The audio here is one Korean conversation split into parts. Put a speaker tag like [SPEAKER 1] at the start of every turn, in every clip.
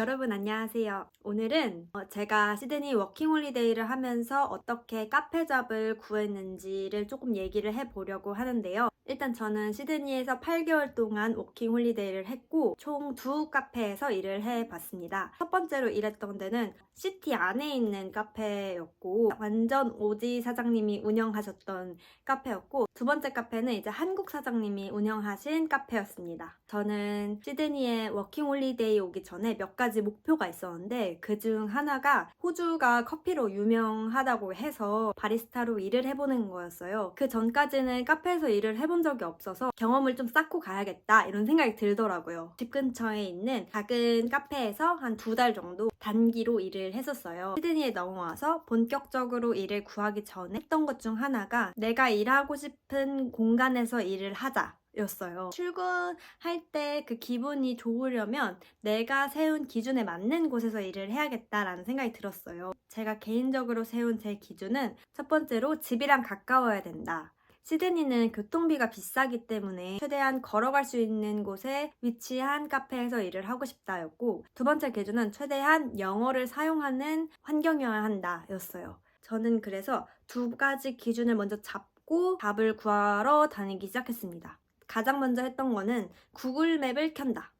[SPEAKER 1] 여러분 안녕하세요. 오늘은 제가 시드니 워킹홀리데이를 하면서 어떻게 카페잡을 구했는지를 조금 얘기를 해보려고 하는데요. 일단 저는 시드니에서 8개월 동안 워킹홀리데이를 했고 총 2카페에서 일을 해봤습니다. 첫 번째로 일했던 데는 시티 안에 있는 카페였고 완전 오지 사장님이 운영하셨던 카페였고, 두 번째 카페는 이제 한국 사장님이 운영하신 카페였습니다. 저는 시드니에 워킹홀리데이 오기 전에 몇 가지 목표가 있었는데 그중 하나가 호주가 커피로 유명하다고 해서 바리스타로 일을 해보는 거였어요. 그 전까지는 카페에서 일을 해본 적이 없어서 경험을 좀 쌓고 가야겠다 이런 생각이 들더라고요. 집 근처에 있는 작은 카페에서 한 2달 정도 단기로 일을 했었어요. 시드니에 넘어와서 본격적으로 일을 구하기 전에 했던 것 중 하나가 내가 일하고 싶은 공간에서 일을 하자 였어요. 출근할 때 그 기분이 좋으려면 내가 세운 기준에 맞는 곳에서 일을 해야겠다라는 생각이 들었어요. 제가 개인적으로 세운 제 기준은 첫 번째로 집이랑 가까워야 된다. 시드니는 교통비가 비싸기 때문에 최대한 걸어갈 수 있는 곳에 위치한 카페에서 일을 하고 싶다였고, 두 번째 기준은 최대한 영어를 사용하는 환경이어야 한다 였어요. 저는 그래서 2가지 기준을 먼저 잡고 답을 구하러 다니기 시작했습니다. 가장 먼저 했던 거는 구글 맵을 켠다.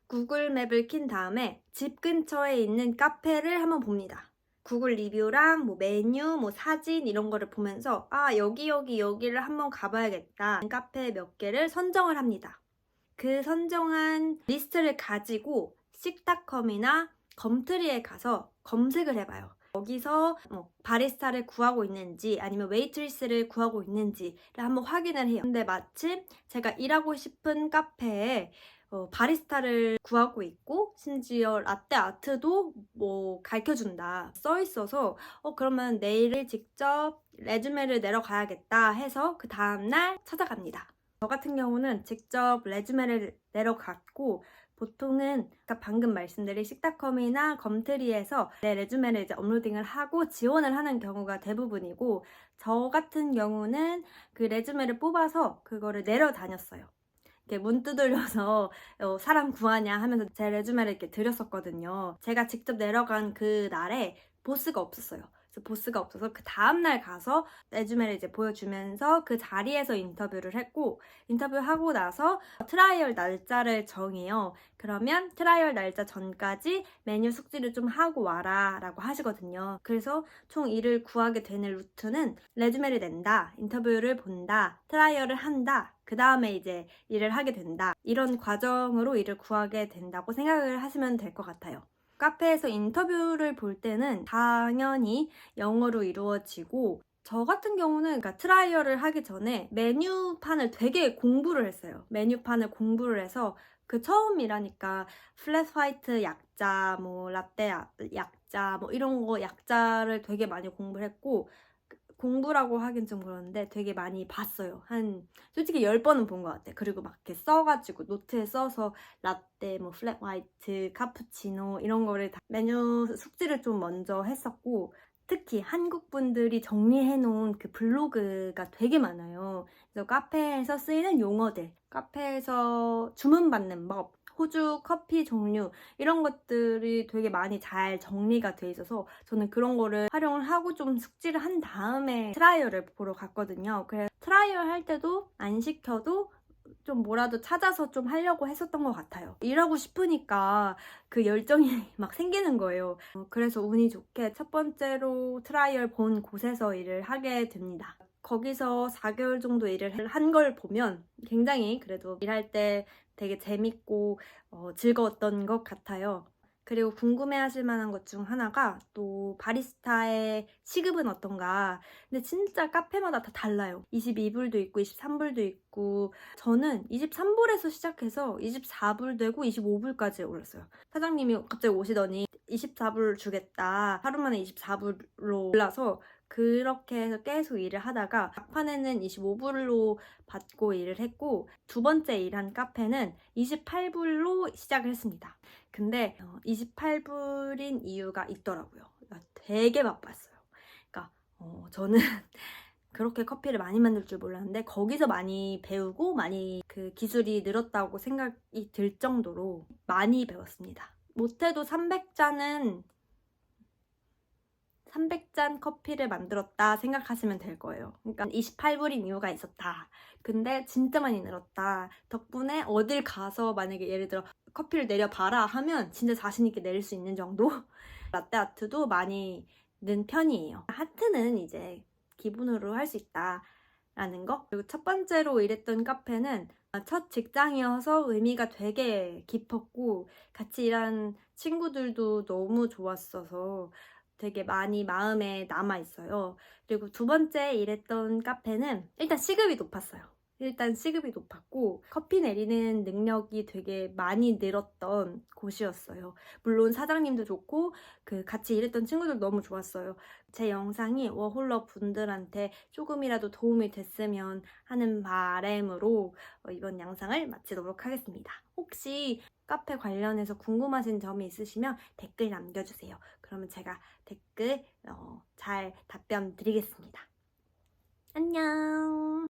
[SPEAKER 1] 구글 맵을 킨 다음에 집 근처에 있는 카페를 한번 봅니다. 구글 리뷰랑 메뉴, 사진 이런 거를 보면서 여기를 한번 가봐야겠다. 카페 몇 개를 선정을 합니다. 그 선정한 리스트를 가지고 식닷컴이나 검트리에 가서 검색을 해봐요. 여기서 바리스타를 구하고 있는지 아니면 웨이트리스를 구하고 있는지를 한번 확인을 해요. 근데 마침 제가 일하고 싶은 카페에 바리스타를 구하고 있고 심지어 라떼 아트도 가르쳐준다 써 있어서 그러면 내일 직접 레주메를 내러 가야겠다 해서 그 다음날 찾아갑니다. 저 같은 경우는 직접 레주메를 내러 갔고, 보통은 아까 방금 말씀드린 식닷컴이나 검트리에서 내 레주메를 이제 업로딩을 하고 지원을 하는 경우가 대부분이고, 저 같은 경우는 그 레주메를 뽑아서 그거를 내러 다녔어요. 이렇게 문 두드려서 사람 구하냐 하면서 제 레주메를 이렇게 드렸었거든요. 제가 직접 내려간 그 날에 보스가 없었어요. 그래서 보스가 없어서 그 다음날 가서 레주메를 이제 보여주면서 그 자리에서 인터뷰를 했고, 인터뷰하고 나서 트라이얼 날짜를 정해요. 그러면 트라이얼 날짜 전까지 메뉴 숙지를 좀 하고 와라 라고 하시거든요. 그래서 총 일을 구하게 되는 루트는 레주메를 낸다, 인터뷰를 본다, 트라이얼을 한다, 그 다음에 이제 일을 하게 된다. 이런 과정으로 일을 구하게 된다고 생각을 하시면 될 것 같아요. 카페에서 인터뷰를 볼 때는 당연히 영어로 이루어지고, 저 같은 경우는 트라이얼을 하기 전에 메뉴판을 되게 공부를 했어요. 메뉴판을 공부를 해서 그 처음 일하니까 플랫 화이트 약자, 라떼 약자, 이런 거 약자를 되게 많이 공부를 했고, 공부라고 하긴 좀 그런데 되게 많이 봤어요. 솔직히 10번은 본 것 같아요. 그리고 막 이렇게 써가지고 노트에 써서 라떼, 플랫 화이트, 카푸치노 이런 거를 다 메뉴 숙지를 좀 먼저 했었고, 특히 한국 분들이 정리해 놓은 그 블로그가 되게 많아요. 그래서 카페에서 쓰이는 용어들, 카페에서 주문받는 법, 호주 커피 종류 이런 것들이 되게 많이 잘 정리가 돼 있어서 저는 그런 거를 활용을 하고 좀 숙지를 한 다음에 트라이얼을 보러 갔거든요. 그래서 트라이얼 할 때도 안 시켜도 좀 뭐라도 찾아서 좀 하려고 했었던 것 같아요. 일하고 싶으니까 그 열정이 막 생기는 거예요. 그래서 운이 좋게 첫 번째로 트라이얼 본 곳에서 일을 하게 됩니다. 거기서 4개월 정도 일을 한 걸 보면 굉장히 그래도 일할 때 되게 재밌고 즐거웠던 것 같아요. 그리고 궁금해하실 만한 것 중 하나가 또 바리스타의 시급은 어떤가. 근데 진짜 카페마다 다 달라요. 22불도 있고 23불도 있고, 저는 23불에서 시작해서 24불 되고 25불까지 올랐어요. 사장님이 갑자기 오시더니 24불 주겠다, 하루 만에 24불로 올라서 그렇게 해서 계속 일을 하다가 막판에는 25불로 받고 일을 했고, 두 번째 일한 카페는 28불로 시작을 했습니다. 근데 28불인 이유가 있더라고요. 되게 바빴어요. 그러니까 저는 그렇게 커피를 많이 만들 줄 몰랐는데 거기서 많이 배우고 많이 그 기술이 늘었다고 생각이 들 정도로 많이 배웠습니다. 못해도 300잔 커피를 만들었다 생각하시면 될 거예요. 그러니까 28불인 이유가 있었다. 근데 진짜 많이 늘었다. 덕분에 어딜 가서 만약에 예를 들어 커피를 내려봐라 하면 진짜 자신 있게 내릴 수 있는 정도? 라떼 아트도 많이 는 편이에요. 하트는 이제 기본으로 할 수 있다 라는 거. 그리고 첫 번째로 일했던 카페는 첫 직장이어서 의미가 되게 깊었고 같이 일한 친구들도 너무 좋았어서 되게 많이 마음에 남아있어요. 그리고 두 번째 일했던 카페는 일단 시급이 높았어요. 일단 시급이 높았고 커피 내리는 능력이 되게 많이 늘었던 곳이었어요. 물론 사장님도 좋고 그 같이 일했던 친구들 너무 좋았어요. 제 영상이 워홀러 분들한테 조금이라도 도움이 됐으면 하는 바람으로 이번 영상을 마치도록 하겠습니다. 혹시 카페 관련해서 궁금하신 점이 있으시면 댓글 남겨주세요. 그러면 제가 댓글 잘 답변 드리겠습니다. 안녕.